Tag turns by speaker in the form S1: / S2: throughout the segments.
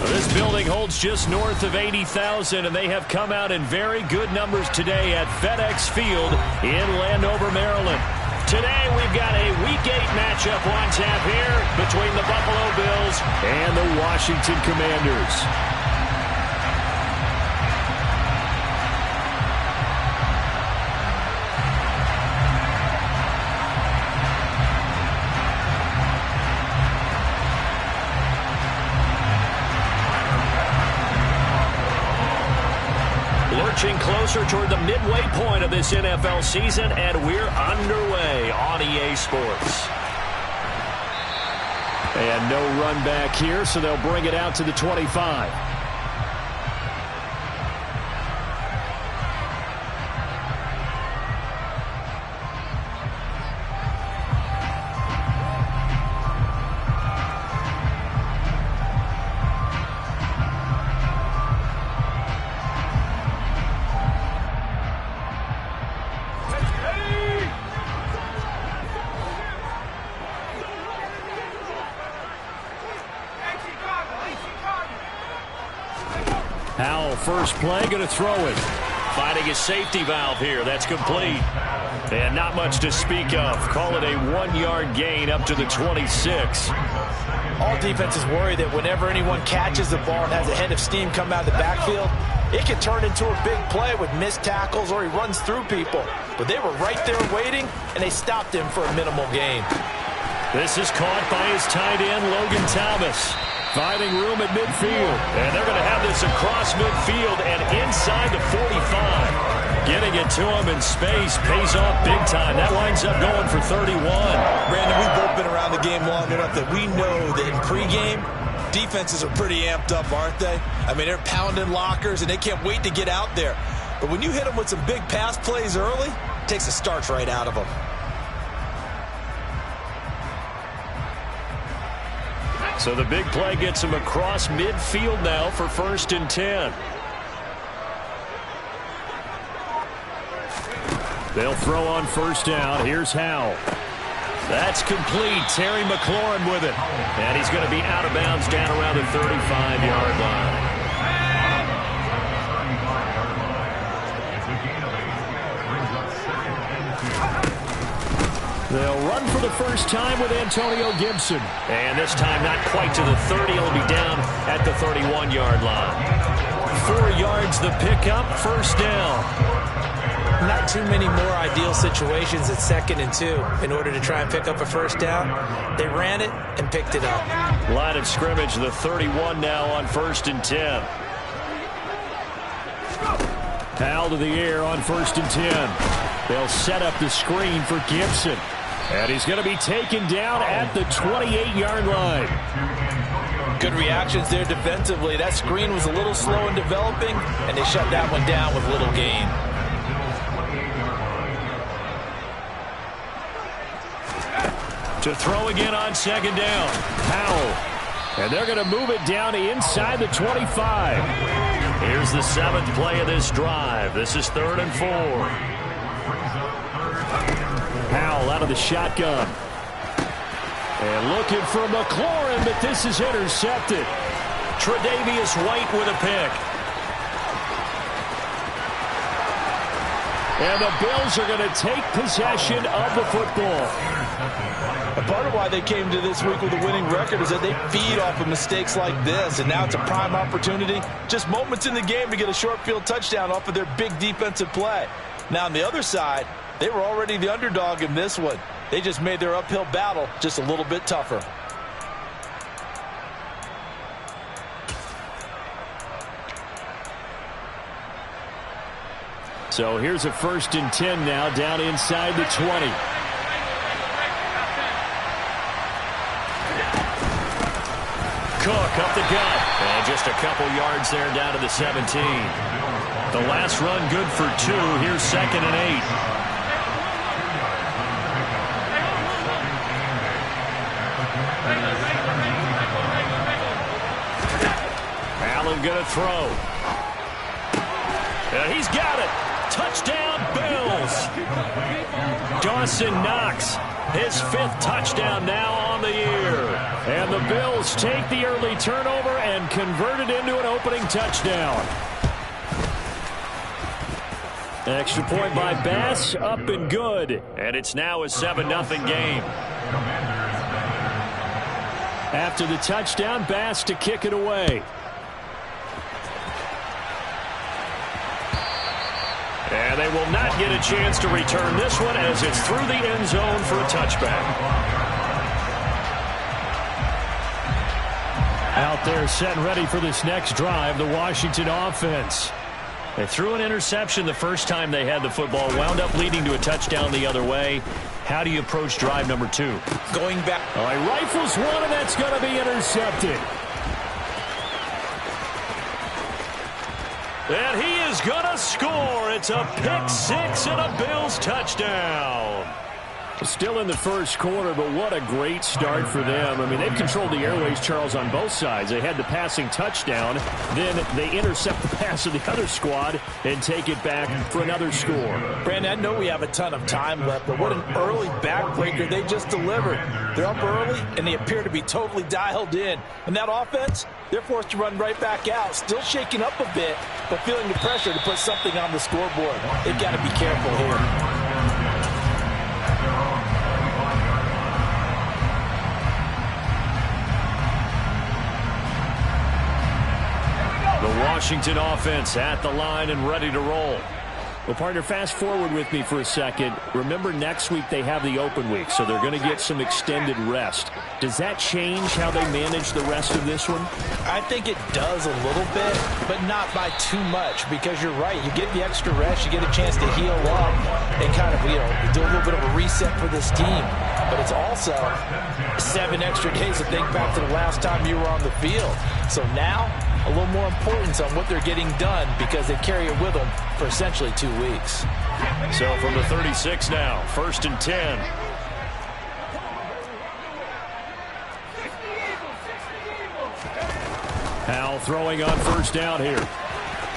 S1: This building holds just north of 80,000, and they have come out in very good numbers today at FedEx Field in Landover, Maryland. Today we've got a Week 8 matchup on tap here between the Buffalo Bills and the Washington Commanders. Lurching closer toward the midway point of this NFL season, and we're underway on EA Sports. And no run back here, so they'll bring it out to the 25. Howell, first play, going to throw it. Finding his safety valve here. That's complete. And not much to speak of. Call it a 1-yard gain up to the 26.
S2: All defenses worry that whenever anyone catches the ball and has a head of steam come out of the backfield, it can turn into a big play with missed tackles or he runs through people. But they were right there waiting, and they stopped him for a minimal gain.
S1: This is caught by his tight end, Logan Thomas. Finding room at midfield. And they're going to have this across midfield and inside the 45. Getting it to him in space pays off big time. That winds up going for 31.
S3: Brandon, we've both been around the game long enough that we know that in pregame, defenses are pretty amped up, aren't they? I mean, they're pounding lockers, and they can't wait to get out there. But when you hit them with some big pass plays early, it takes the starch right out of them.
S1: So the big play gets him across midfield now for 1st and 10. They'll throw on 1st down. Here's Howell. That's complete. Terry McLaurin with it. And he's going to be out of bounds down around the 35-yard line. They'll run for the first time with Antonio Gibson. And this time not quite to the 30. He'll be down at the 31-yard line. 4 yards the pickup, 1st down.
S2: Not too many more ideal situations at 2nd and 2 in order to try and pick up a 1st down. They ran it and picked it up.
S1: Line of scrimmage, the 31 now on 1st and 10. Howell to the air on 1st and 10. They'll set up the screen for Gibson. And he's going to be taken down at the 28-yard line.
S2: Good reactions there defensively. That screen was a little slow in developing, and they shut that one down with little gain.
S1: To throw again on 2nd down. Howell. And they're going to move it down to inside the 25. Here's the 7th play of this drive. This is 3rd and 4. Howell out of the shotgun. And looking for McLaurin, but this is intercepted. Tre'Davious White with a pick. And the Bills are going to take possession of the football.
S3: And part of why they came to this week with a winning record is that they feed off of mistakes like this. And now it's a prime opportunity, just moments in the game, to get a short field touchdown off of their big defensive play. Now on the other side, they were already the underdog in this one. They just made their uphill battle just a little bit tougher.
S1: So here's a 1st and 10 now down inside the 20. Cook up the gut. And just a couple yards there down to the 17. The last run good for 2. Here's 2nd and 8. Allen going to throw. And he's got it. Touchdown, Bills. Dawson Knox His 5th touchdown now on the year. And the Bills take the early turnover and convert it into an opening touchdown. Extra point by Bass, up and good. And it's now a 7-0 game. After the touchdown, Bass to kick it away. And they will not get a chance to return this one as it's through the end zone for a touchback. Out there set and ready for this next drive, the Washington offense. They threw an interception the first time they had the football, wound up leading to a touchdown the other way. How do you approach drive number 2?
S2: Going back.
S1: All right, rifles one, and that's going to be intercepted. And he is going to score. It's a pick 6 and a Bills touchdown. Still in the first quarter, but what a great start for them. I mean, they've controlled the airways, Charles, on both sides. They had the passing touchdown. Then they intercept the pass of the other squad and take it back for another score.
S2: Brandon, I know we have a ton of time left, but what an early backbreaker they just delivered. They're up early, and they appear to be totally dialed in. And that offense, they're forced to run right back out, still shaking up a bit, but feeling the pressure to put something on the scoreboard. They've got to be careful here.
S1: The Washington offense at the line and ready to roll. Well, partner, fast forward with me for a second. Remember, next week they have the open week, so they're going to get some extended rest. Does that change how they manage the rest of this one?
S2: I think it does a little bit, but not by too much, because you're right. You get the extra rest, you get a chance to heal up and kind of, do a little bit of a reset for this team. But it's also 7 extra days to think back to the last time you were on the field. So now, a little more importance on what they're getting done because they carry it with them for essentially 2 weeks.
S1: So from the 36 now, 1st and 10. Howell throwing on 1st down here.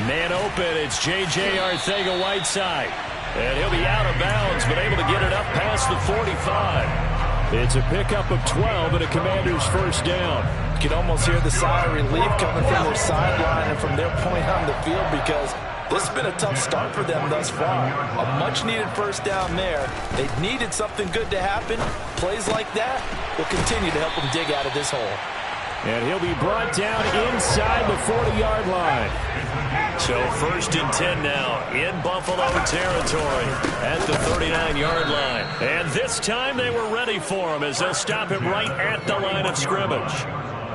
S1: Man open, it's J.J. Arcega-Whiteside. And he'll be out of bounds, but able to get it up past the 45. It's a pickup of 12 and a Commander's 1st down.
S2: You can almost hear the sigh of relief coming from their sideline and from their point on the field because this has been a tough start for them thus far. A much-needed 1st down there. They needed something good to happen. Plays like that will continue to help them dig out of this hole.
S1: And he'll be brought down inside the 40-yard line. So 1st and 10 now in Buffalo territory at the 39-yard line. And this time they were ready for him as they'll stop him right at the line of scrimmage.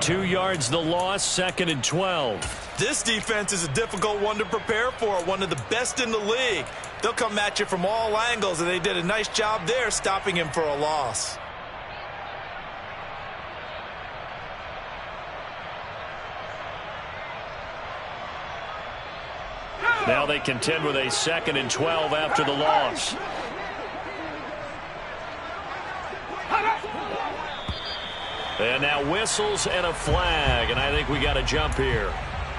S1: 2 yards the loss, 2nd and 12.
S3: This defense is a difficult one to prepare for, one of the best in the league. They'll come at you from all angles, and they did a nice job there stopping him for a loss.
S1: Now they contend with a 2nd and 12 after the loss. And now whistles and a flag, and I think we got a jump here.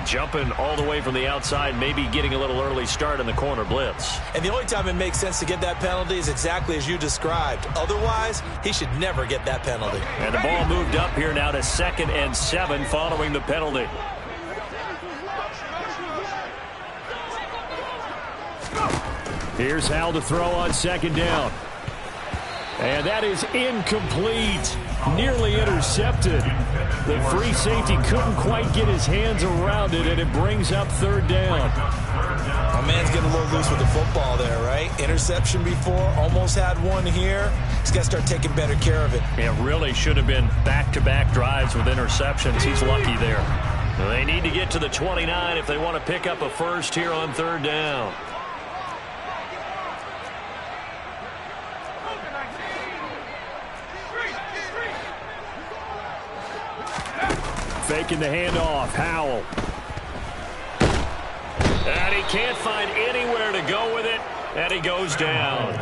S1: Jumping all the way from the outside, maybe getting a little early start in the corner blitz.
S2: And the only time it makes sense to get that penalty is exactly as you described. Otherwise, he should never get that penalty.
S1: And the ball moved up here now to 2nd and 7 following the penalty. Here's Howell to throw on 2nd down. And that is incomplete. Nearly intercepted. The free safety couldn't quite get his hands around it, and it brings up 3rd down.
S2: My man's getting a little loose with the football there, right? Interception before, almost had one here. He's got to start taking better care of it.
S1: It really should have been back-to-back drives with interceptions. He's lucky there. They need to get to the 29 if they want to pick up a first here on 3rd down. Faking the handoff, Howell. And he can't find anywhere to go with it, and he goes down.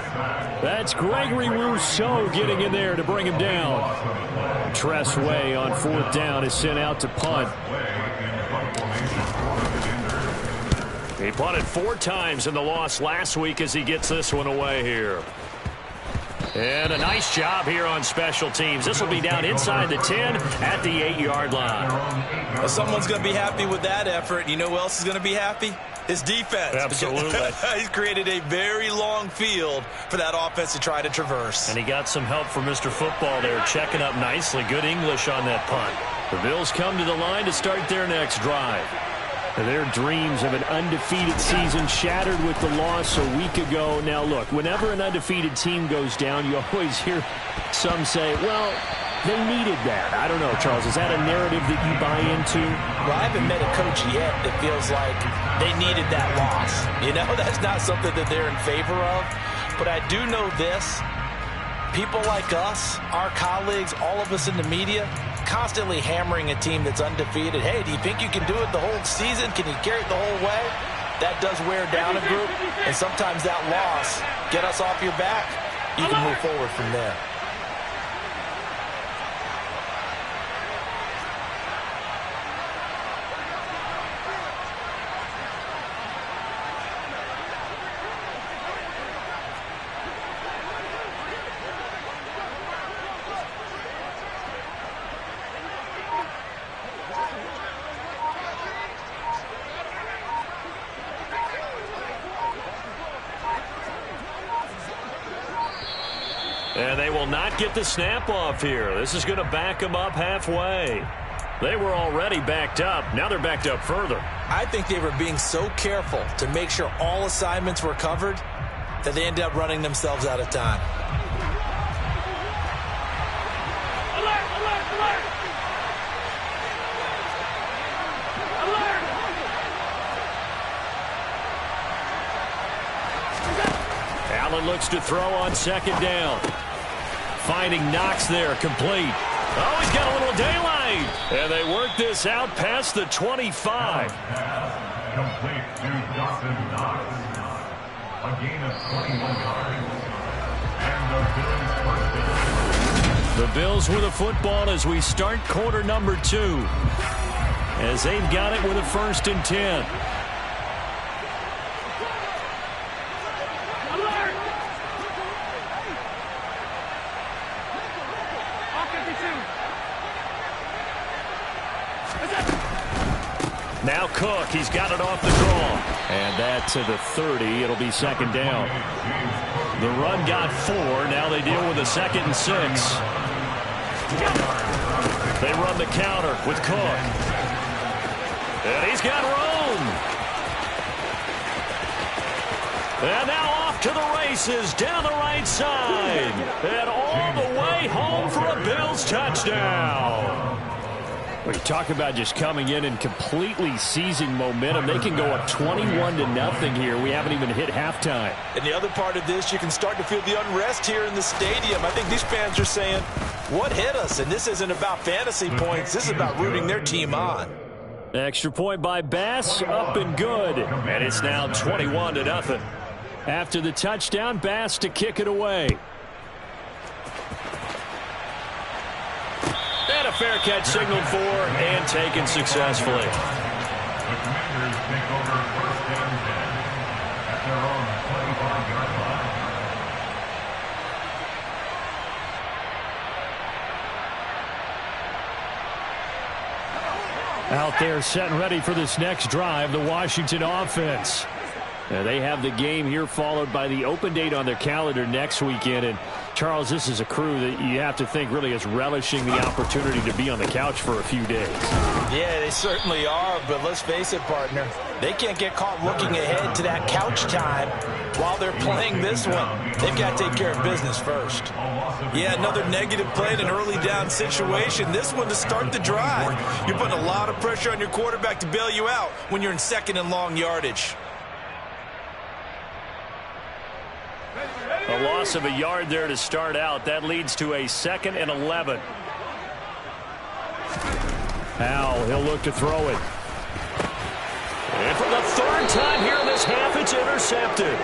S1: That's Gregory Rousseau getting in there to bring him down. Tress Way on 4th down is sent out to punt. He punted 4 times in the loss last week as he gets this one away here. And a nice job here on special teams. This will be down inside the 10 at the 8-yard line.
S2: Well, someone's going to be happy with that effort. You know who else is going to be happy? His defense.
S1: Absolutely.
S2: He's created a very long field for that offense to try to traverse.
S1: And he got some help from Mr. Football there, checking up nicely. Good English on that punt. The Bills come to the line to start their next drive. Their dreams of an undefeated season shattered with the loss a week ago. Now, look, whenever an undefeated team goes down, you always hear some say, well, they needed that. I don't know, Charles. Is that a narrative that you buy into?
S2: Well, I haven't met a coach yet that feels like they needed that loss. You know, that's not something that they're in favor of. But I do know this. People like us, our colleagues, all of us in the media, constantly hammering a team that's undefeated. Hey, do you think you can do it the whole season? Can you carry it the whole way? That does wear down a group, and sometimes that loss get us off your back. You can move forward from there.
S1: And they will not get the snap off here. This is going to back them up halfway. They were already backed up. Now they're backed up further.
S2: I think they were being so careful to make sure all assignments were covered that they ended up running themselves out of time.
S4: Alert, alert, alert! Alert!
S1: Allen looks to throw on second down. Finding Knox there, complete. Oh, he's got a little daylight. And they work this out past the 25.
S5: Complete to Dawson Knox. A gain of 21 yards. And the Bills first down.
S1: The Bills with the football as we start quarter number 2. As they've got it with a 1st and 10. Now Cook, he's got it off the draw. And that to the 30. It'll be second down. The run got 4. Now they deal with a 2nd and 6. They run the counter with Cook. And he's got room. And now off to the races down the right side. And all the way home for a Bills touchdown. We talk about just coming in and completely seizing momentum. They can go up 21-0 here. We haven't even hit halftime.
S2: And the other part of this, you can start to feel the unrest here in the stadium. I think these fans are saying, what hit us? And this isn't about fantasy points. This is about rooting their team on.
S1: Extra point by Bass, up and good. And it's now 21-0. After the touchdown, Bass to kick it away. And a fair catch signaled for and taken successfully.
S5: The Commanders take over 1st and 10 at their own 25-yard line.
S1: Out there set and ready for this next drive, the Washington offense. They have the game here followed by the open date on their calendar next weekend. And Charles, this is a crew that you have to think really is relishing the opportunity to be on the couch for a few days.
S2: Yeah, they certainly are, but let's face it, partner. They can't get caught looking ahead to that couch time while they're playing this one. They've got to take care of business first. Yeah, another negative play in an early down situation. This one to start the drive. You're putting a lot of pressure on your quarterback to bail you out when you're in 2nd and long yardage.
S1: A loss of a yard there to start out. That leads to a 2nd and 11. Powell, he'll look to throw it. And for the 3rd time here in this half, it's intercepted.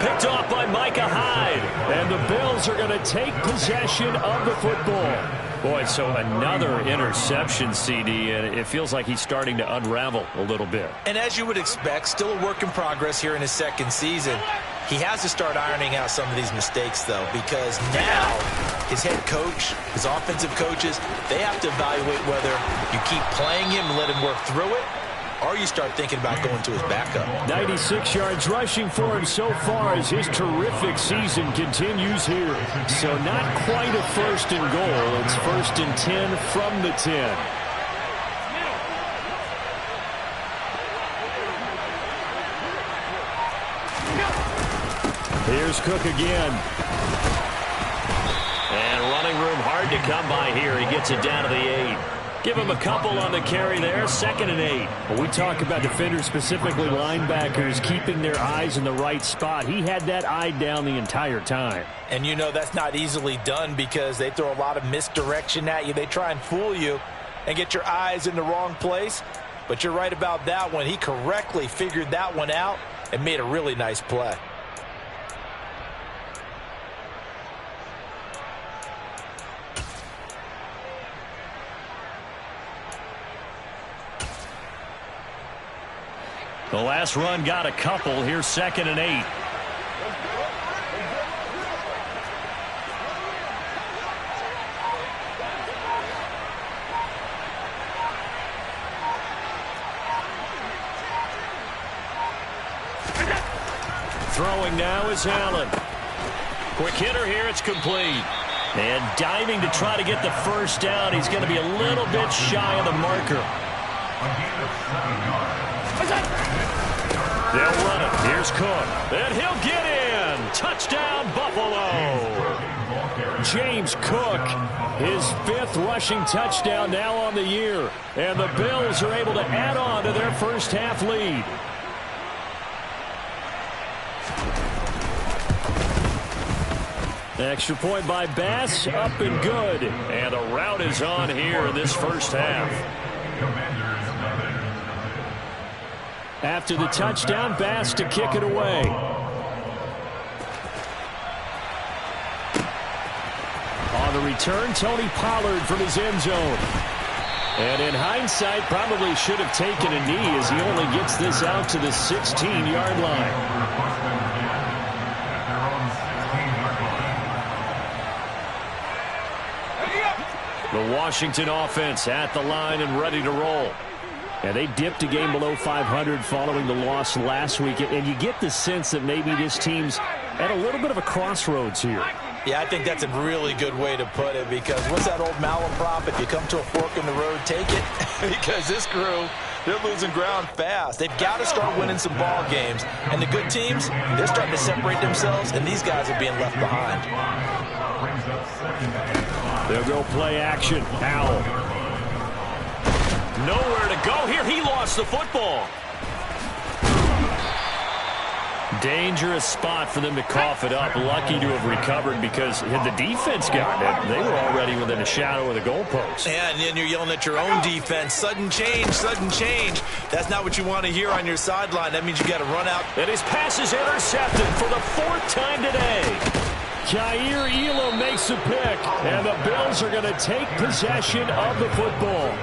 S1: Picked off by Micah Hyde. And the Bills are going to take possession of the football. Boy, so another interception, CD, and it feels like he's starting to unravel a little bit.
S2: And as you would expect, still a work in progress here in his 2nd season. He has to start ironing out some of these mistakes, though, because now his head coach, his offensive coaches, they have to evaluate whether you keep playing him and let him work through it, or you start thinking about going to his backup.
S1: 96 yards rushing for him so far as his terrific season continues here. So not quite a first and goal. It's 1st and 10 from the 10. Here's Cook again. And running room hard to come by here. He gets it down to the 8. Give him a couple on the carry there. 2nd and 8. When we talk about defenders, specifically linebackers, keeping their eyes in the right spot, he had that eye down the entire time.
S2: And you know that's not easily done because they throw a lot of misdirection at you. They try and fool you and get your eyes in the wrong place. But you're right about that one. He correctly figured that one out and made a really nice play.
S1: The last run got a couple. Here's 2nd and 8. Throwing now is Allen. Quick hitter here. It's complete. And diving to try to get the first down. He's going to be a little bit shy of the marker. They'll run it. Here's Cook. And he'll get in. Touchdown, Buffalo. James Cook, his 5th rushing touchdown now on the year. And the Bills are able to add on to their first half lead. Extra point by Bass, up and good. And a rout is on here in this first half. After the touchdown, Bass to kick it away. On the return, Tony Pollard from his end zone. And in hindsight, probably should have taken a knee as he only gets this out to the 16-yard line. The Washington offense at the line and ready to roll. And they dipped a game below 500 following the loss last week. And you get the sense that maybe this team's at a little bit of a crossroads here.
S2: Yeah, I think that's a really good way to put it because what's that old malaprop? If you come to a fork in the road, take it. Because this crew, they're losing ground fast. They've got to start winning some ball games. And the good teams, they're starting to separate themselves, and these guys are being left behind.
S1: They'll go play action. Howell. Nowhere to go here. He lost the football. Dangerous spot for them to cough it up. Lucky to have recovered because had the defense gotten it, they were already within a shadow of the goalpost.
S2: Yeah, and then you're yelling at your own defense. Sudden change, sudden change. That's not what you want to hear on your sideline. That means you got to run out.
S1: And his pass is intercepted for the 4th time today. Kaiir Elam makes a pick, and the Bills are going to take possession of the football.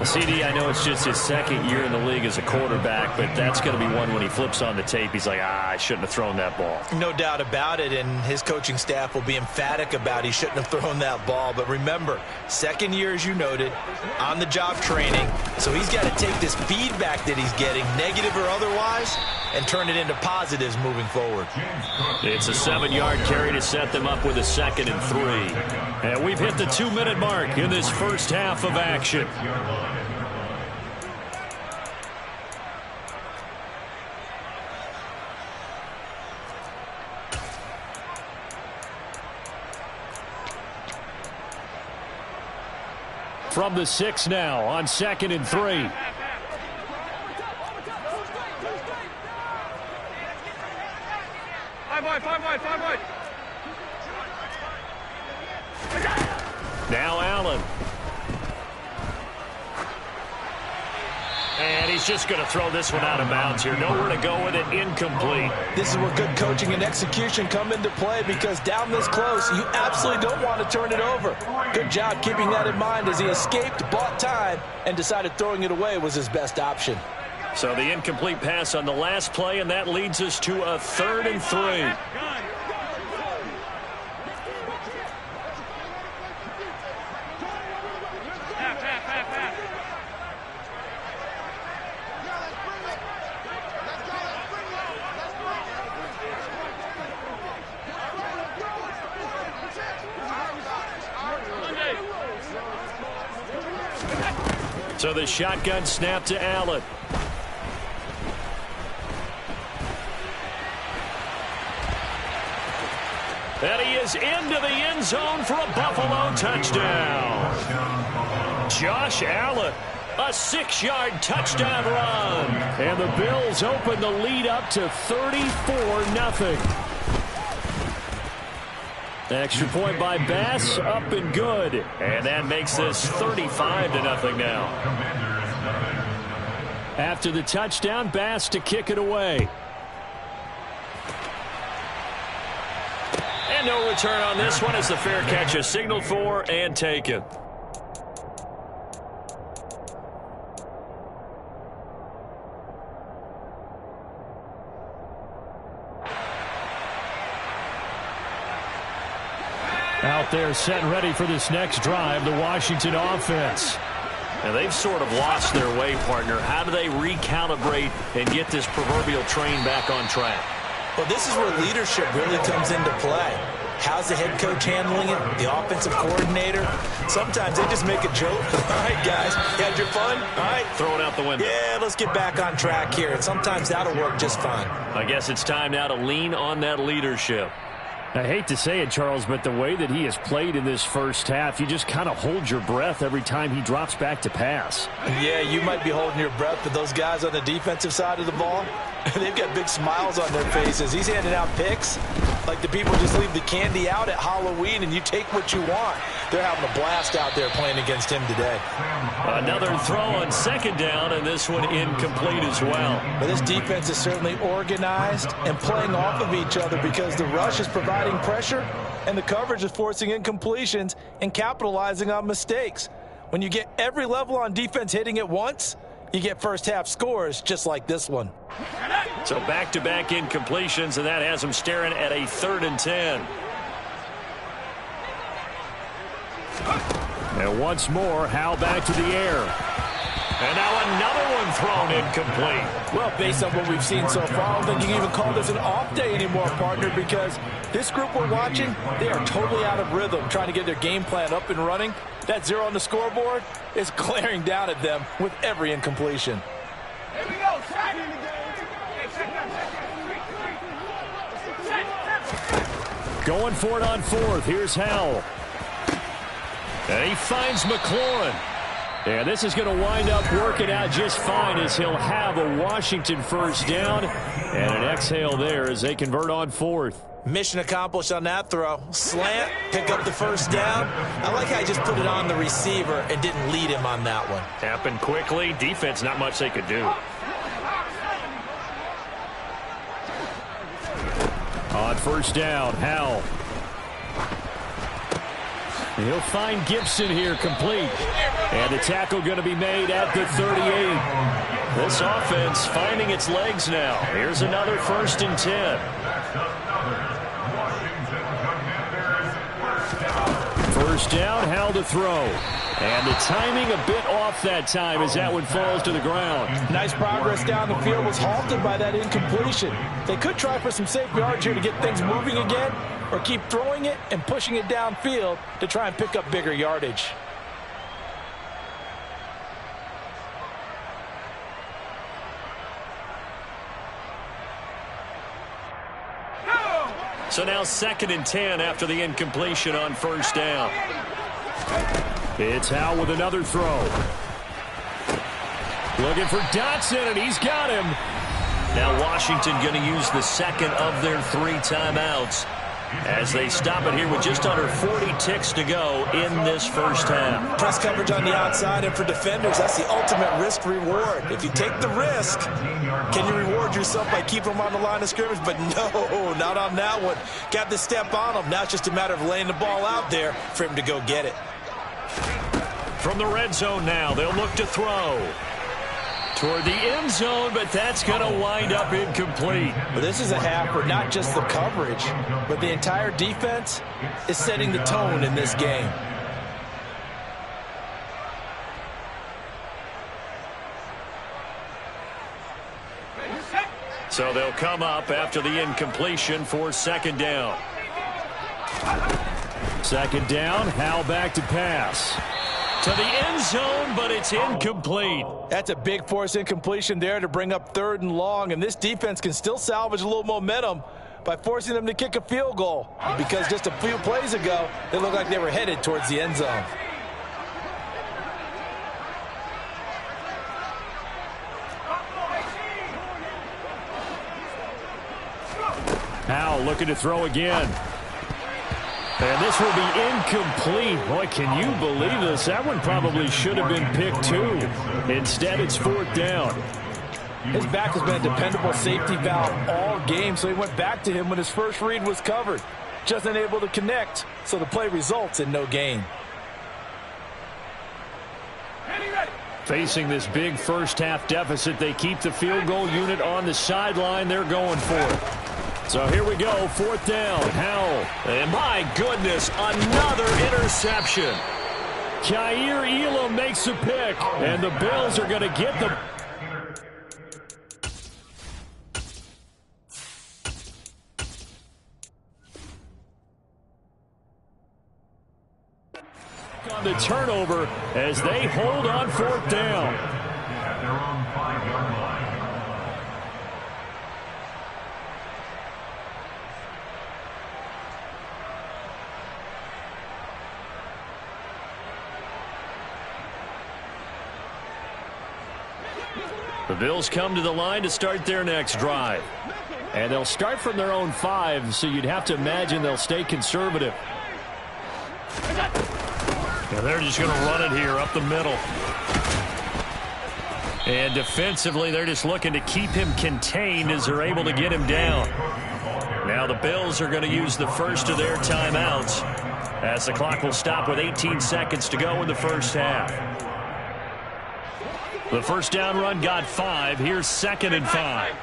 S1: CD, I know it's just his 2nd year in the league as a quarterback, but that's going to be one when he flips on the tape. He's like, I shouldn't have thrown that ball.
S2: No doubt about it, and his coaching staff will be emphatic about he shouldn't have thrown that ball. But remember, 2nd year, as you noted, on-the-job training. So he's got to take this feedback that he's getting, negative or otherwise, and turn it into positives moving forward.
S1: It's a 7-yard carry to set them up with a 2nd and 3. And we've hit the 2-minute mark in this first half of action. From the 6 now on 2nd and 3.
S4: Five wide.
S1: Now Allen. And he's just going to throw this one out of bounds here. Nowhere to go with it. Incomplete.
S2: This is where good coaching and execution come into play because down this close, you absolutely don't want to turn it over. Good job keeping that in mind as he escaped, bought time, and decided throwing it away was his best option.
S1: So the incomplete pass on the last play, and that leads us to a 3rd and 3. So the shotgun snap to Allen. And he is into the end zone for a Buffalo touchdown. Josh Allen, a 6-yard touchdown run. And the Bills open the lead up to 34-0. Extra point by Bass, up and good. And that makes this 35-0 now. After the touchdown, Bass to kick it away. And no return on this one as the fair catch is signaled for and taken. Out there set and ready for this next drive, the Washington offense. And they've sort of lost their way, partner. How do they recalibrate and get this proverbial train back on track?
S2: Well, this is where leadership really comes into play. How's the head coach handling it? The offensive coordinator? Sometimes they just make a joke. All right, guys, you had your fun? All right.
S1: Throw it out the window.
S2: Yeah, let's get back on track here. And sometimes that'll work just fine.
S1: I guess it's time now to lean on that leadership. I hate to say it, Charles, but the way that he has played in this first half, you just kind of hold your breath every time he drops back to pass.
S2: Yeah, you might be holding your breath, but those guys on the defensive side of the ball, they've got big smiles on their faces. He's handing out picks like the people just leave the candy out at Halloween and you take what you want. They're having a blast out there playing against him today.
S1: Another throw on 2nd down, and this one incomplete as well.
S2: But this defense is certainly organized and playing off of each other because the rush is providing pressure and the coverage is forcing incompletions and capitalizing on mistakes. When you get every level on defense hitting at once, you get first-half scores just like this one.
S1: So back-to-back incompletions, and that has them staring at a 3rd and 10. And once more, Howell back to the air. And now another one thrown incomplete.
S2: Well, based on what we've seen so far, I don't think you can even call this an off day anymore, partner, because this group we're watching, they are totally out of rhythm, trying to get their game plan up and running. That 0 on the scoreboard is glaring down at them with every incompletion.
S4: Here we go.
S1: Going for it on 4th. Here's Howell. And he finds McLaurin. And this is going to wind up working out just fine as he'll have a Washington first down. And an exhale there as they convert on 4th.
S2: Mission accomplished on that throw. Slant, pick up the first down. I like how he just put it on the receiver and didn't lead him on that one.
S1: Happened quickly. Defense, not much they could do. On 1st down, Howell. He'll find Gibson here complete. And the tackle going to be made at the 38. This offense finding its legs now. Here's another 1st and 10. First down, Howell to throw. And the timing a bit off that time as that one falls to the ground.
S2: Nice progress down the field was halted by that incompletion. They could try for some safe yards here to get things moving again, or keep throwing it and pushing it downfield to try and pick up bigger yardage.
S1: So now 2nd and 10 after the incompletion on 1st down. It's Howell with another throw. Looking for Dotson, and he's got him. Now Washington going to use the 2nd of their 3 timeouts as they stop it here with just under 40 ticks to go in this first half.
S2: Press coverage on the outside, and for defenders, that's the ultimate risk-reward. If you take the risk, can you reward yourself by keeping them on the line of scrimmage? But no, not on that one. Got to step on them. Now it's just a matter of laying the ball out there for him to go get it.
S1: From the red zone now, they'll look to throw. toward the end zone, but that's going to wind up incomplete.
S2: Well, this is a half where not just the coverage, but the entire defense is setting the tone in this game.
S1: So they'll come up after the incompletion for second down. Second down, Howell back to pass. To the end zone, but it's incomplete.
S2: That's a big force incompletion there to bring up 3rd and long, and this defense can still salvage a little momentum by forcing them to kick a field goal, because just a few plays ago, they looked like they were headed towards the end zone.
S1: Howell looking to throw again. And this will be incomplete. Boy, can you believe this? That one probably should have been picked too. Instead, it's 4th down.
S2: His back has been a dependable safety valve all game, so he went back to him when his first read was covered. Just unable to connect, so the play results in no gain.
S1: Facing this big first-half deficit, they keep the field goal unit on the sideline. They're going for it. So here we go, 4th down, Howell. And my goodness, another interception. Kaiir Elam makes a pick, and the Bills are going to get the... on the turnover as they hold on 4th down.
S5: At their own 5-yard line.
S1: The Bills come to the line to start their next drive. And they'll start from their own 5, so you'd have to imagine they'll stay conservative. And they're just going to run it here up the middle. And defensively, they're just looking to keep him contained as they're able to get him down. Now the Bills are going to use the first of their timeouts as the clock will stop with 18 seconds to go in the first half. The first down run got 5. Here's 2nd and 5.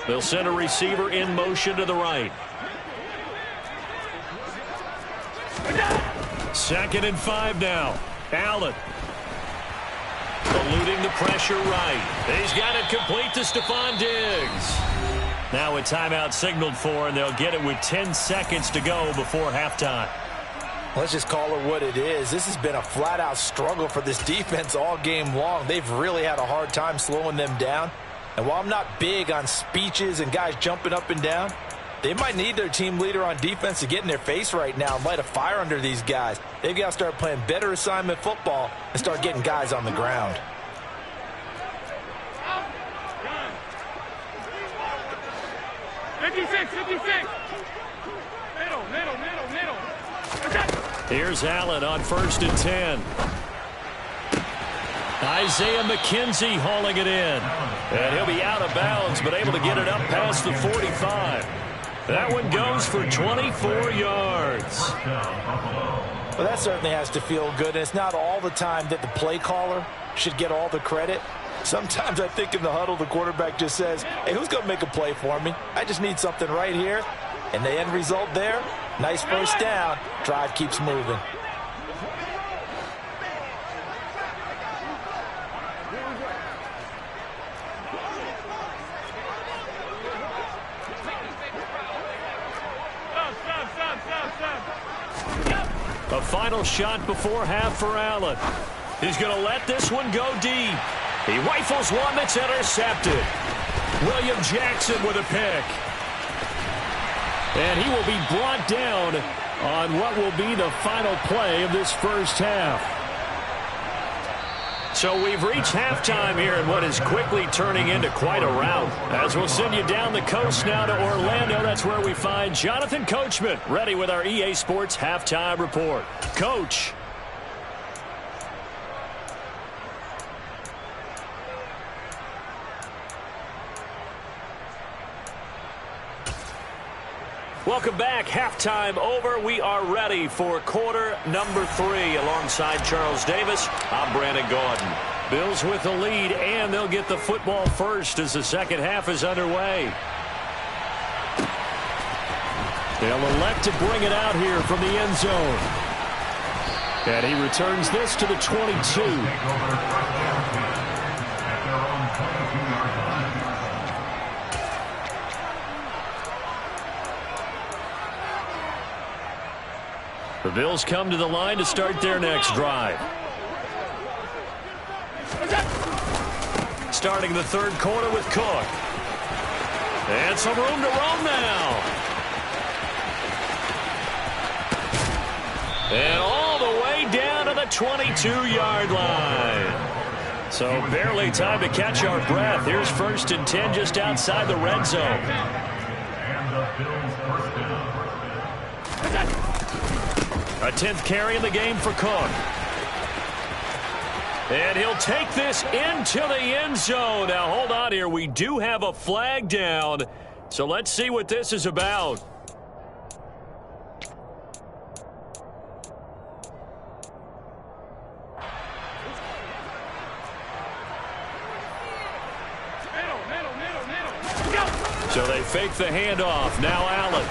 S1: They'll send a receiver in motion to the right. 2nd and 5 now. Allen. Eluding the pressure right. He's got it complete to Stephon Diggs. Now a timeout signaled for, and they'll get it with 10 seconds to go before halftime.
S2: Let's just call it what it is. This has been a flat-out struggle for this defense all game long. They've really had a hard time slowing them down. And while I'm not big on speeches and guys jumping up and down, they might need their team leader on defense to get in their face right now and light a fire under these guys. They've got to start playing better assignment football and start getting guys on the ground.
S1: Here's Allen on 1st and 10. Isaiah McKenzie hauling it in. And he'll be out of bounds, but able to get it up past the 45. That one goes for 24 yards.
S2: Well, that certainly has to feel good. And it's not all the time that the play caller should get all the credit. Sometimes I think in the huddle, the quarterback just says, hey, who's going to make a play for me? I just need something right here. And the end result there, nice first down. Drive keeps moving.
S1: A final shot before half for Allen. He's going to let this one go deep. He rifles one that's intercepted. William Jackson with a pick. And he will be brought down on what will be the final play of this first half. So we've reached halftime here in what is quickly turning into quite a rout. As we'll send you down the coast now to Orlando, that's where we find Jonathan Coachman ready with our EA Sports Halftime Report. Coach. Welcome back. Halftime over. We are ready for quarter number 3. Alongside Charles Davis, I'm Brandon Gordon. Bills with the lead, and they'll get the football first as the second half is underway. They'll elect to bring it out here from the end zone. And he returns this to the 22. The Bills come to the line to start their next drive. Starting the third quarter with Cook. And some room to roam now. And all the way down to the 22-yard line. So barely time to catch our breath. Here's 1st and 10 just outside the red zone.
S5: And the Bills first down.
S1: A 10th carry in the game for Cook. And he'll take this into the end zone. Now, hold on here. We do have a flag down. So let's see what this is about. So they fake the handoff. Now Allen.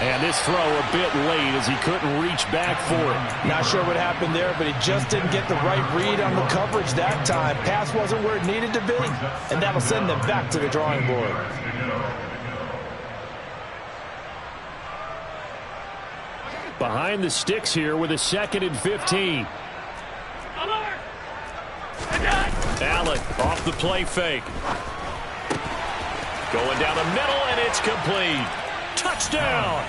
S1: And this throw a bit late as he couldn't reach back for it.
S2: Not sure what happened there, but he just didn't get the right read on the coverage that time. Pass wasn't where it needed to be, and that'll send them back to the drawing board.
S1: Behind the sticks here with a 2nd and 15. Allen off the play fake. Going down the middle, and it's complete. Touchdown!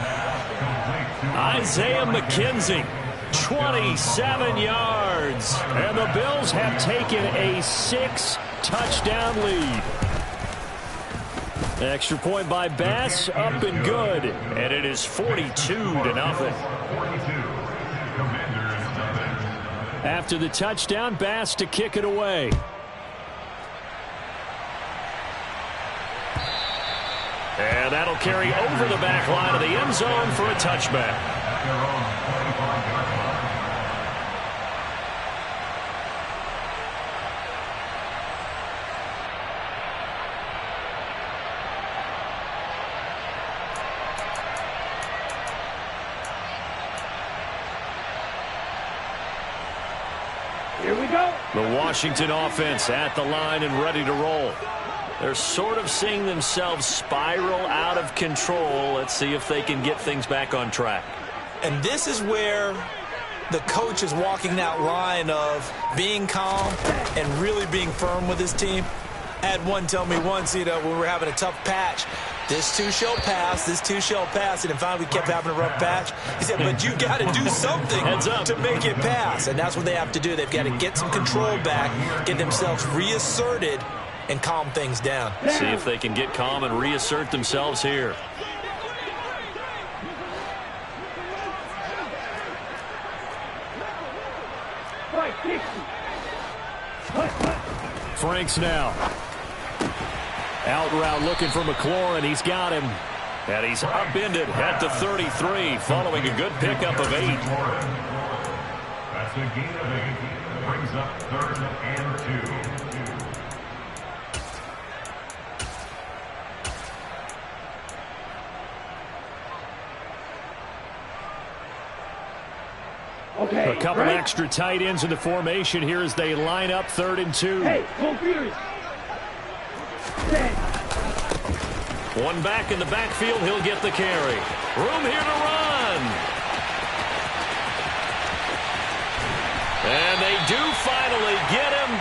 S1: Isaiah McKenzie, 27 yards. And the Bills have taken a 6-touchdown lead. Extra point by Bass, up and good. And it is 42-0. After the touchdown, Bass to kick it away. And that'll carry over the back line of the end zone for a touchback.
S4: Here we go.
S1: The Washington offense at the line and ready to roll. They're sort of seeing themselves spiral out of control. Let's see if they can get things back on track.
S2: And this is where the coach is walking that line of being calm and really being firm with his team. I had one tell me once, when we were having a tough patch, this too shall pass, this too shall pass. And finally we kept having a rough patch. He said, but you got to do something to make it pass. And that's what they have to do. They've got to get some control back, get themselves reasserted, and calm things down.
S1: See if they can get calm and reassert themselves here. Franks now. Out route looking for McLaurin. He's got him. And he's upended at the 33 following a good pickup of 8.
S5: That's a gain of 8. Brings up 3rd and 2.
S4: Okay,
S1: a couple
S4: right?
S1: extra tight ends in the formation here as they line up 3rd and 2.
S4: Hey, go Furious.
S1: One back in the backfield. He'll get the carry. Room here to run. And they do finally get him,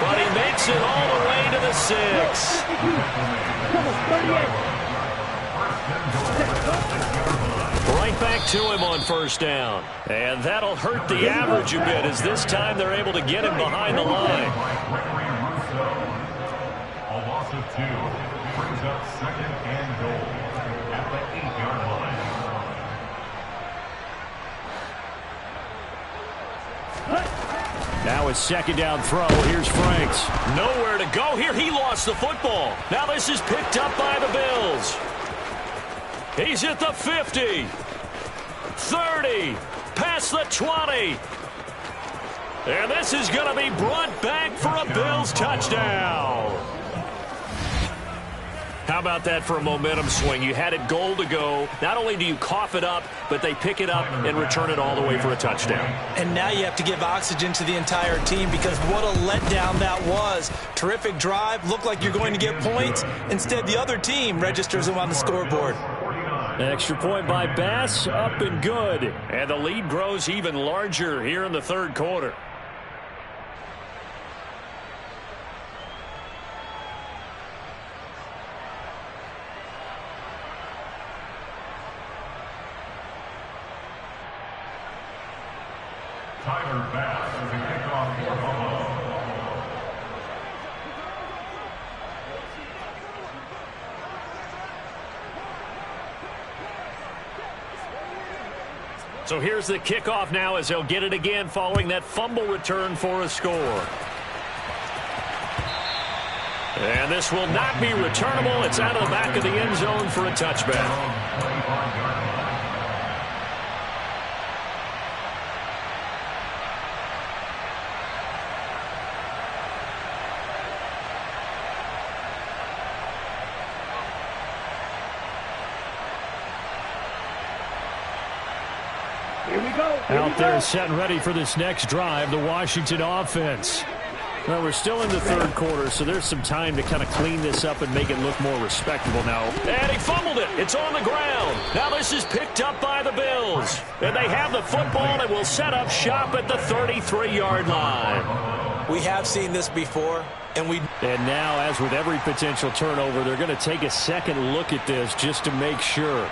S1: but he makes it all the way to the 6. Right back to him on 1st down. And that'll hurt the average a bit as this time they're able to get him behind the line.
S5: A loss of 2 brings up 2nd and goal at the 8-yard line.
S1: Now it's 2nd down throw. Here's Franks. Nowhere to go here. He lost the football. Now this is picked up by the Bills. He's at the 50. 30. Past the 20. And this is going to be brought back for a Bills touchdown. How about that for a momentum swing? You had it goal to go. Not only do you cough it up, but they pick it up and return it all the way for a touchdown.
S2: And now you have to give oxygen to the entire team because what a letdown that was. Terrific drive. Looked like you're going to get points. Instead, the other team registers them on the scoreboard.
S1: Extra point by Bass, up and good. And the lead grows even larger here in the third quarter.
S5: Tyler Bass as a kickoff for Buffalo.
S1: So here's the kickoff now as they'll get it again following that fumble return for a score. And this will not be returnable. It's out of the back of the end zone for a touchback.
S4: Here we go.
S1: Out there set and ready for this next drive, the Washington offense. Well, we're still in the third quarter, so there's some time to kind of clean this up and make it look more respectable now. And he fumbled it. It's on the ground. Now this is picked up by the Bills. And they have the football and will set up shop at the 33-yard line.
S2: We have seen this before. And
S1: now, as with every potential turnover, they're going to take a second look at this just to make sure.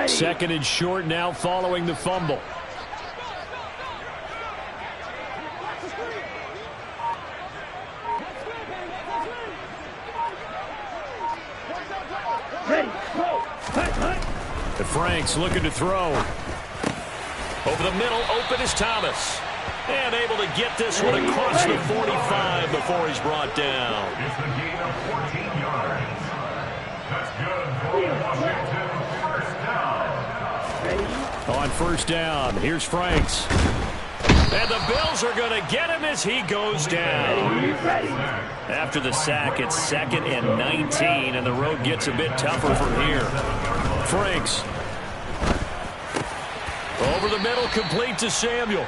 S1: Second and short now following the fumble.
S4: Ready, go.
S1: The Franks looking to throw. Over the middle, open is Thomas. And able to get this one across the 45 before he's brought down.
S5: It's the gain of 14 yards. That's good for Washington. First down.
S1: On first down, here's Franks. And the Bills are going to get him as he goes down. After the sack, it's 2nd and 19, and the road gets a bit tougher from here. Franks. Over the middle, complete to Samuel.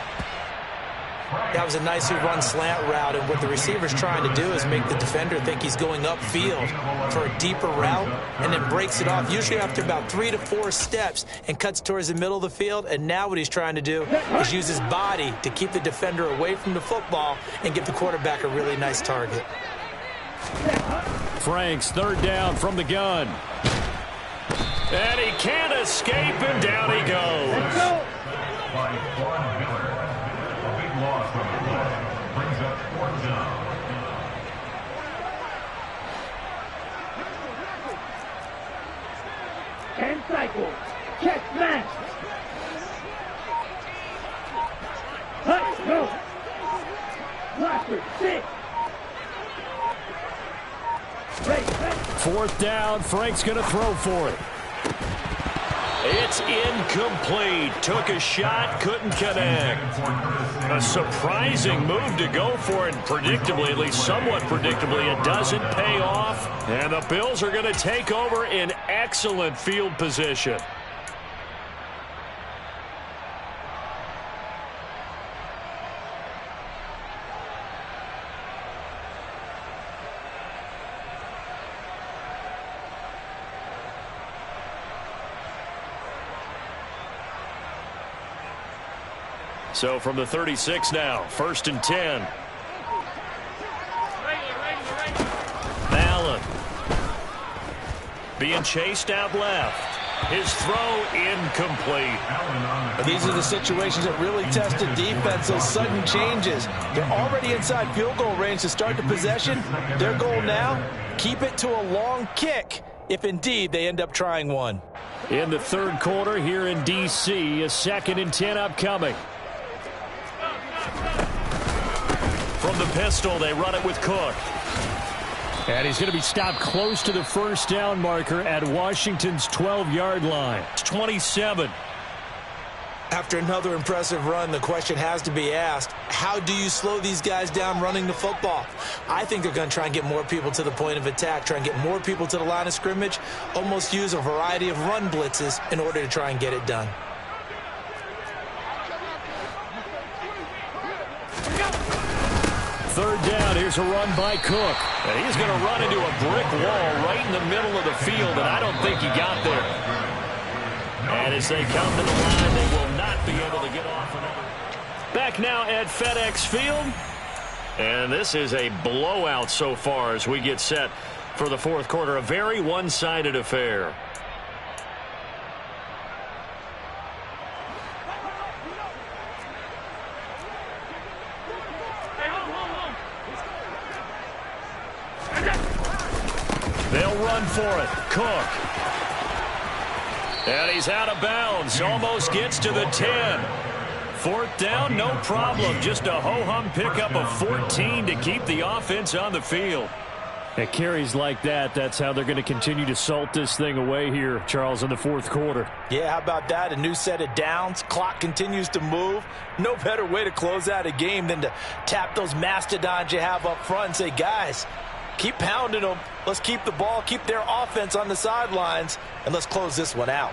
S2: That was a nicely run slant route, and what the receiver's trying to do is make the defender think he's going upfield for a deeper route, and then breaks it off, usually after about 3 to 4 steps, and cuts towards the middle of the field. And now what he's trying to do is use his body to keep the defender away from the football and give the quarterback a really nice target.
S1: Franks, third down from the gun. And he can't escape, and down he goes.
S5: By Quan Miller. A big loss on the play. Brings up 4th down.
S4: And cycle. Check match. Hut, go. Blocker, 6. Ready.
S1: 4th down, Frank's going to throw for it. It's incomplete. Took a shot, couldn't connect. A surprising move to go for it. Predictably, at least somewhat predictably, it doesn't pay off. And the Bills are going to take over in excellent field position. So from the 36 now, 1st and 10. Allen being chased out left. His throw incomplete.
S2: These are the situations that really test a defense, those sudden changes. They're already inside field goal range to start the possession. Their goal now, keep it to a long kick, if indeed they end up trying one.
S1: In the third quarter here in D.C., a 2nd and 10 upcoming. From the pistol, they run it with Cook. And he's going to be stopped close to the first down marker at Washington's 12-yard line. It's 27.
S2: After another impressive run, the question has to be asked, how do you slow these guys down running the football? I think they're going to try and get more people to the point of attack, try and get more people to the line of scrimmage, almost use a variety of run blitzes in order to try and get it done.
S1: Third down, here's a run by Cook. And he's going to run into a brick wall right in the middle of the field, and I don't think he got there. And as they come to the line, they will not be able to get off another. Back now at FedEx Field. And this is a blowout so far as we get set for the fourth quarter. A very one-sided affair. They'll run for it. Cook. And he's out of bounds. Almost gets to the 10. Fourth down, no problem. Just a ho-hum pickup of 14 to keep the offense on the field. At carries like that, that's how they're going to continue to salt this thing away here, Charles, in the fourth quarter.
S2: Yeah, how about that? A new set of downs. Clock continues to move. No better way to close out a game than to tap those mastodons you have up front and say, guys, keep pounding them. Let's keep the ball, keep their offense on the sidelines, and let's close this one out.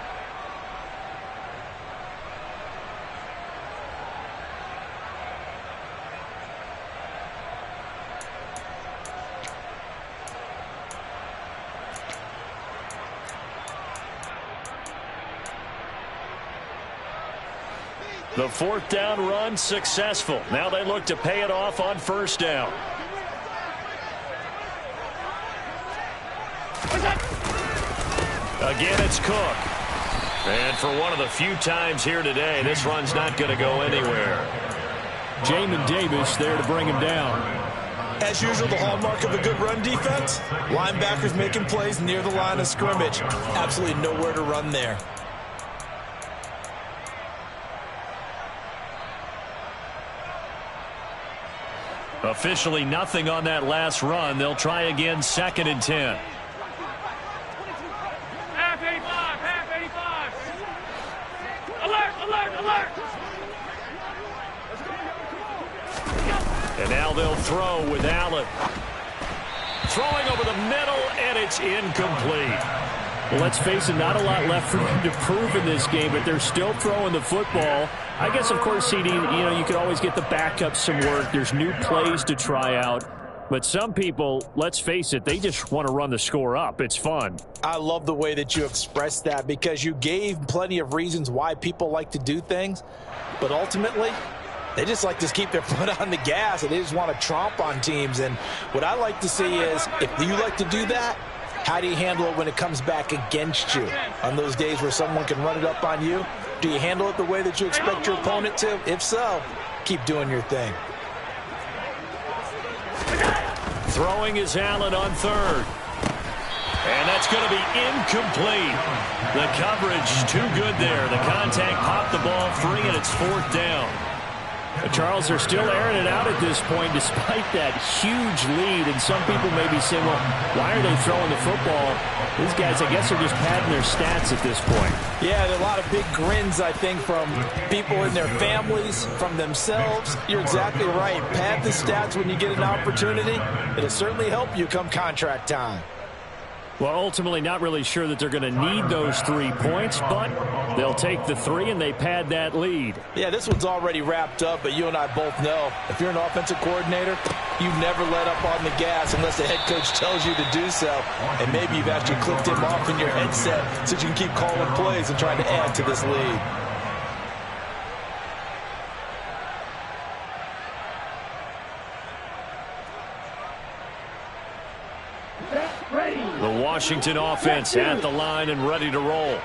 S1: The fourth down run successful. Now they look to pay it off on first down. Again, it's Cook. And for one of the few times here today, this run's not going to go anywhere. Jamin Davis there to bring him down.
S2: As usual, the hallmark of a good run defense, linebackers making plays near the line of scrimmage. Absolutely nowhere to run there.
S1: Officially nothing on that last run. They'll try again, 2nd and 10.
S4: Half 85. Alert, alert, alert.
S1: And now they'll throw with Allen. Throwing over the middle, and it's incomplete. Well, let's face it, not a lot left for them to prove in this game, but they're still throwing the football. I guess, of course, CD, you could always get the backup some work. There's new plays to try out. But some people, let's face it, they just want to run the score up. It's fun.
S2: I love the way that you expressed that because you gave plenty of reasons why people like to do things. But ultimately, they just like to keep their foot on the gas, and they just want to tromp on teams. And what I like to see is, if you like to do that, how do you handle it when it comes back against you? On those days where someone can run it up on you, do you handle it the way that you expect your opponent to? If so, keep doing your thing.
S1: Throwing is Allen on third. And that's going to be incomplete. The coverage too good there. The contact popped the ball free, and it's fourth down. Charles, they're still airing it out at this point despite that huge lead. And some people may be saying, well, why are they throwing the football? These guys, I guess, are just padding their stats at this point.
S2: Yeah, there are a lot of big grins, I think, from people in their families, from themselves. You're exactly right. Pad the stats when you get an opportunity. It'll certainly help you come contract time.
S1: Well, ultimately, not really sure that they're going to need those 3 points, but they'll take the 3 and they pad that lead.
S2: Yeah, this one's already wrapped up, but you and I both know if you're an offensive coordinator, you never let up on the gas unless the head coach tells you to do so. And maybe you've actually clicked him off in your headset so you can keep calling plays and trying to add to this lead.
S1: The Washington offense at the line and ready to roll.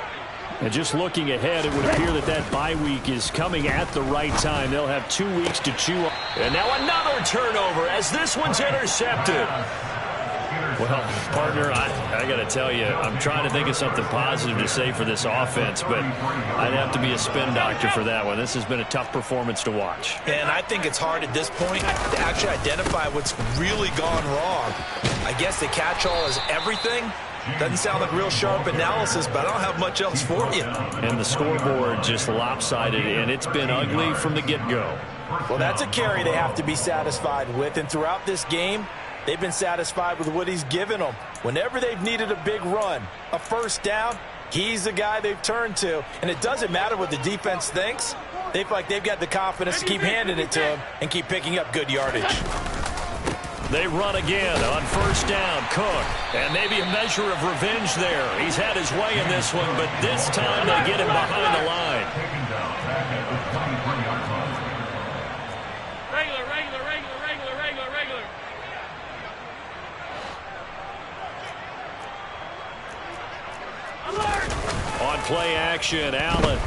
S1: And just looking ahead, it would appear that bye week is coming at the right time. They'll have 2 weeks to chew on. And now another turnover as this one's intercepted. Well, partner, I got to tell you, I'm trying to think of something positive to say for this offense, but I'd have to be a spin doctor for that one. This has been a tough performance to watch.
S2: And I think it's hard at this point to actually identify what's really gone wrong. I guess the catch-all is everything. Doesn't sound like real sharp analysis, but I don't have much else for you.
S1: And the scoreboard just lopsided, and it's been ugly from the get-go.
S2: Well, that's a carry they have to be satisfied with, and throughout this game, they've been satisfied with what he's given them. Whenever they've needed a big run, a first down, he's the guy they've turned to. And it doesn't matter what the defense thinks. They feel like they've got the confidence to keep handing it to him and keep picking up good yardage.
S1: They run again on first down. Cook. And maybe a measure of revenge there. He's had his way in this one, but this time they get him behind the line.
S4: Regular.
S1: On play action, Allen.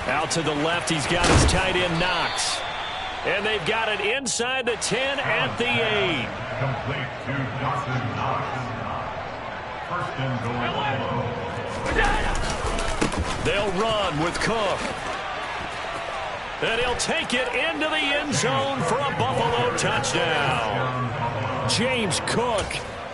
S1: Out to the left, he's got his tight end, Knox. And they've got it inside the 10 at the 8.
S5: Complete to Dawson Knox. First and goal.
S1: They'll run with Cook. And he'll take it into the end zone for a Buffalo touchdown. James Cook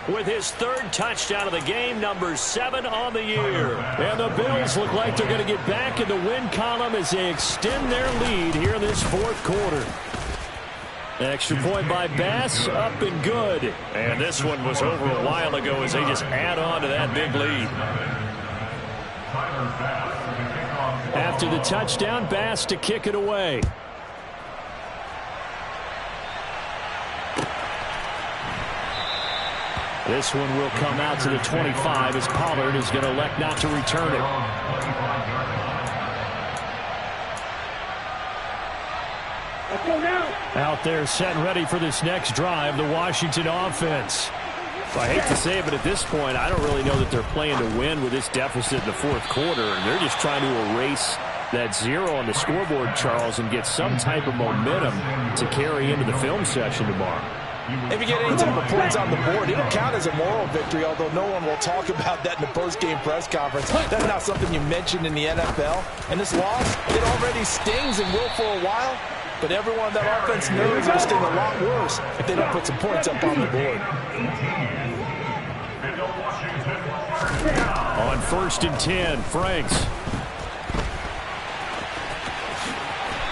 S1: with his 3rd touchdown of the game, number 7 on the year. And the Bills look like they're going to get back in the win column as they extend their lead here in this 4th quarter. Extra point by Bass, up and good. And this one was over a while ago as they just add on to that big lead. After the touchdown, Bass to kick it away. This one will come out to the 25 as Pollard is going to elect not to return it. Out there set and ready for this next drive, the Washington offense. Well, I hate to say it, but at this point, I don't really know that they're playing to win with this deficit in the 4th quarter. And they're just trying to erase that 0 on the scoreboard, Charles, and get some type of momentum to carry into the film session tomorrow.
S2: If you get any type of points on the board, it'll count as a moral victory, although no one will talk about that in the post-game press conference. That's not something you mentioned in the NFL. And this loss, it already stings and will for a while, but everyone on that offense knows it'll sting a lot worse if they don't put some points up on the board.
S1: On 1st and 10, Franks.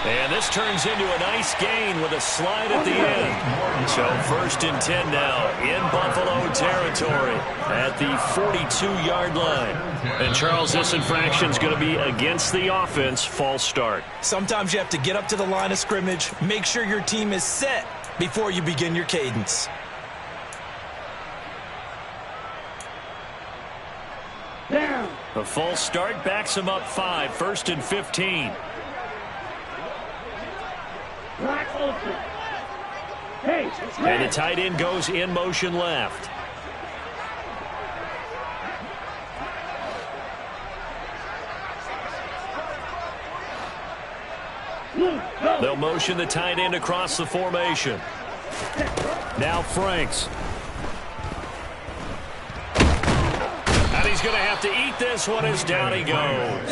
S1: And this turns into a nice gain with a slide at the end. So 1st and 10 now in Buffalo territory at the 42-yard line. And Charles, this infraction's going to be against the offense, false start.
S2: Sometimes you have to get up to the line of scrimmage, make sure your team is set before you begin your cadence.
S1: A false start backs him up 5, 1st and 15. And the tight end goes in motion left. They'll motion the tight end across the formation. Now Franks. And he's going to have to eat this one as down he goes.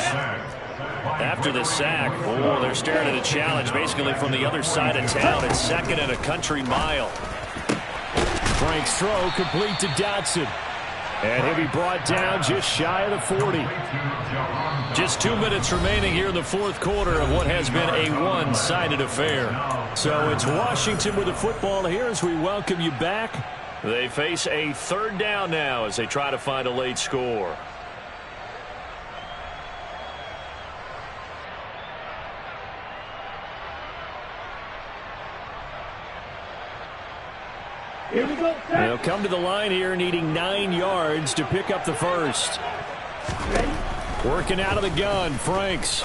S1: After the sack, oh, they're staring at a challenge basically from the other side of town. It's 2nd and a country mile. Frank's throw complete to Dotson. And he'll be brought down just shy of the 40. Just 2 minutes remaining here in the 4th quarter of what has been a one-sided affair. So it's Washington with the football here as we welcome you back. They face a 3rd down now as they try to find a late score.
S4: Here we go.
S1: They'll come to the line here needing 9 yards to pick up the first. Working out of the gun, Franks.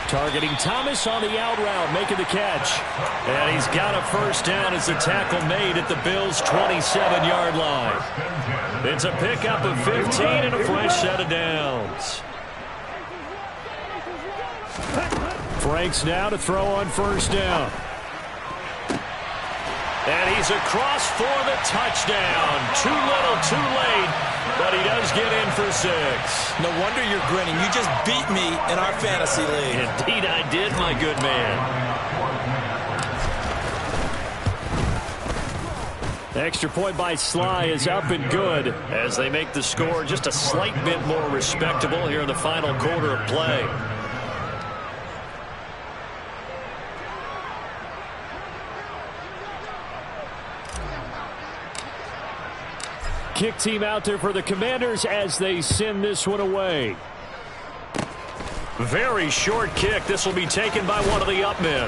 S1: Targeting Thomas on the out route, making the catch. And he's got a first down as the tackle made at the Bills' 27-yard line. It's a pickup of 15 and a fresh set of downs. Franks now to throw on first down. And he's across for the touchdown. Too little, too late, but he does get in for 6.
S2: No wonder you're grinning. You just beat me in our fantasy league.
S1: Indeed I did, my good man. The extra point by Sly is up and good as they make the score just a slight bit more respectable here in the final quarter of play. Kick team out there for the Commanders as they send this one away. Very short kick. This will be taken by one of the up men.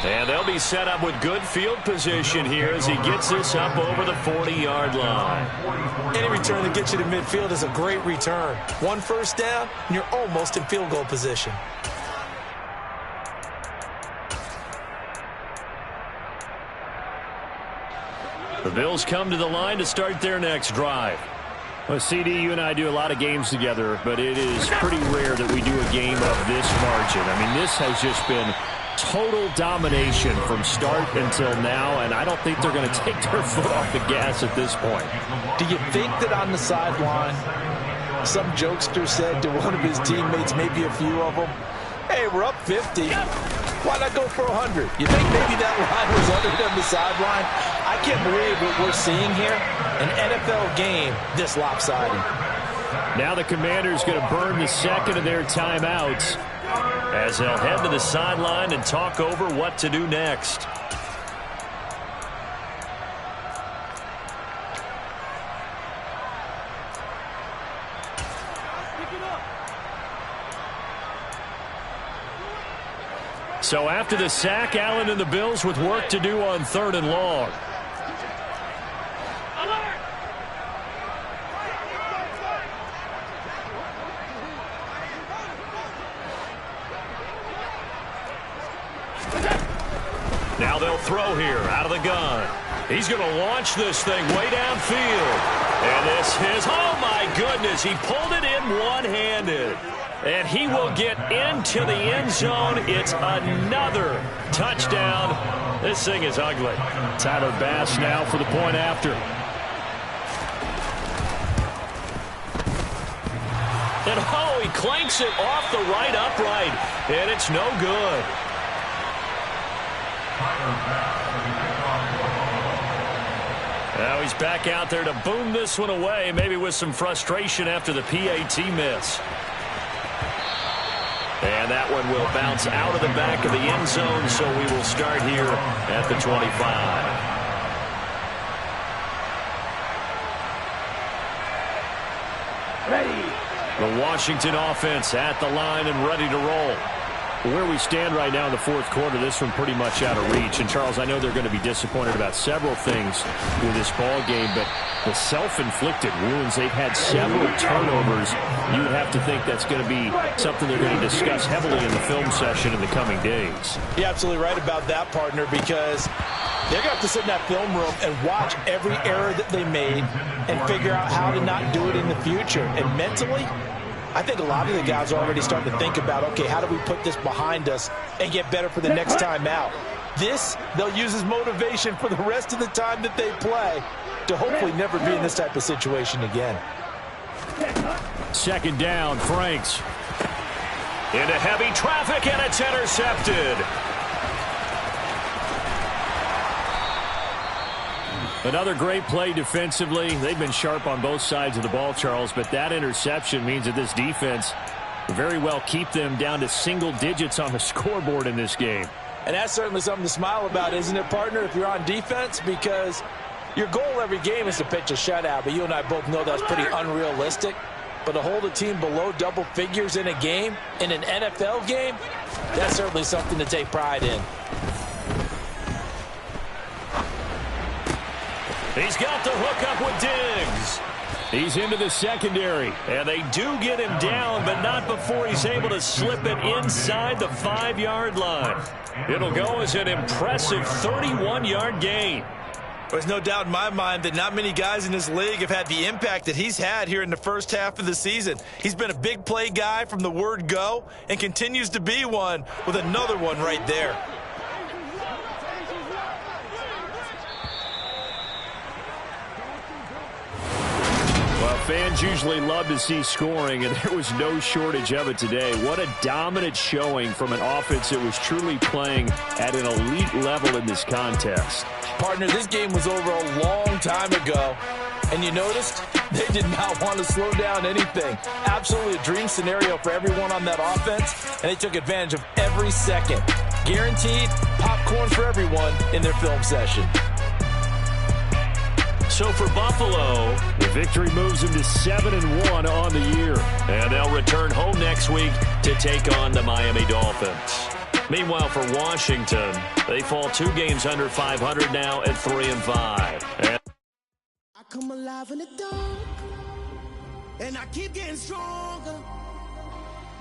S1: And they'll be set up with good field position here as he gets this up over the 40-yard line.
S2: Any return that gets you to midfield is a great return. One first down, and you're almost in field goal position.
S1: The Bills come to the line to start their next drive. Well, CD, you and I do a lot of games together, but it is pretty rare that we do a game of this margin. I mean, this has just been total domination from start until now, and I don't think they're going to take their foot off the gas at this point.
S2: Do you think that on the sideline, some jokester said to one of his teammates, maybe a few of them, hey, we're up 50. Why not go for 100? You think maybe that line was under them the sideline? I can't believe what we're seeing here. An NFL game this lopsided.
S1: Now the Commanders going to burn the second of their timeouts as they'll head to the sideline and talk over what to do next. So after the sack, Allen and the Bills with work to do on 3rd and long. Now they'll throw here out of the gun. He's going to launch this thing way downfield. And this is, oh my goodness, he pulled it in one-handed. And he will get into the end zone. It's another touchdown. This thing is ugly. Tyler Bass now for the point after. And oh, he clanks it off the right upright. And it's no good. Now he's back out there to boom this one away, maybe with some frustration after the PAT miss. And that one will bounce out of the back of the end zone, so we will start here at the 25.
S4: Ready.
S1: The Washington offense at the line and ready to roll. Where we stand right now in the fourth quarter, this one pretty much out of reach. And, Charles, I know they're going to be disappointed about several things with this ball game, but the self-inflicted wounds, they've had several turnovers. You would have to think that's going to be something they're going to discuss heavily in the film session in the coming days.
S2: You're absolutely right about that, partner, because they're going to have to sit in that film room and watch every error that they made and figure out how to not do it in the future. And mentally, I think a lot of the guys are already starting to think about, okay, how do we put this behind us and get better for the next time out? This, they'll use as motivation for the rest of the time that they play to hopefully never be in this type of situation again.
S1: Second down, Franks. Into heavy traffic, and it's intercepted. Another great play defensively. They've been sharp on both sides of the ball, Charles, but that interception means that this defense very well keep them down to single digits on the scoreboard in this game.
S2: And that's certainly something to smile about, isn't it, partner, if you're on defense? Because your goal every game is to pitch a shutout, but you and I both know that's pretty unrealistic. But to hold a team below double figures in a game, in an NFL game, that's certainly something to take pride in.
S1: He's got the hook up with Diggs. He's into the secondary, and they do get him down, but not before he's able to slip it inside the 5-yard line. It'll go as an impressive 31-yard gain.
S2: There's no doubt in my mind that not many guys in this league have had the impact that he's had here in the first half of the season. He's been a big play guy from the word go and continues to be one with another one right there.
S1: Well, fans usually love to see scoring, and there was no shortage of it today. What a dominant showing from an offense that was truly playing at an elite level in this contest.
S2: Partner, this game was over a long time ago, and you noticed they did not want to slow down anything. Absolutely a dream scenario for everyone on that offense, and they took advantage of every second. Guaranteed popcorn for everyone in their film session.
S1: So for Buffalo, the victory moves them to 7-1 on the year. And they'll return home next week to take on the Miami Dolphins. Meanwhile, for Washington, they fall 2 games under 500 now at 3-5.
S6: I come alive in the dark, and I keep getting stronger.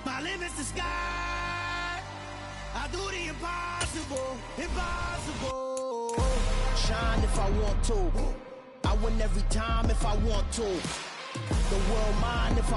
S6: My limit's the sky. I do the impossible, impossible. Shine if I want to. I win every time if I want to. The world mine if I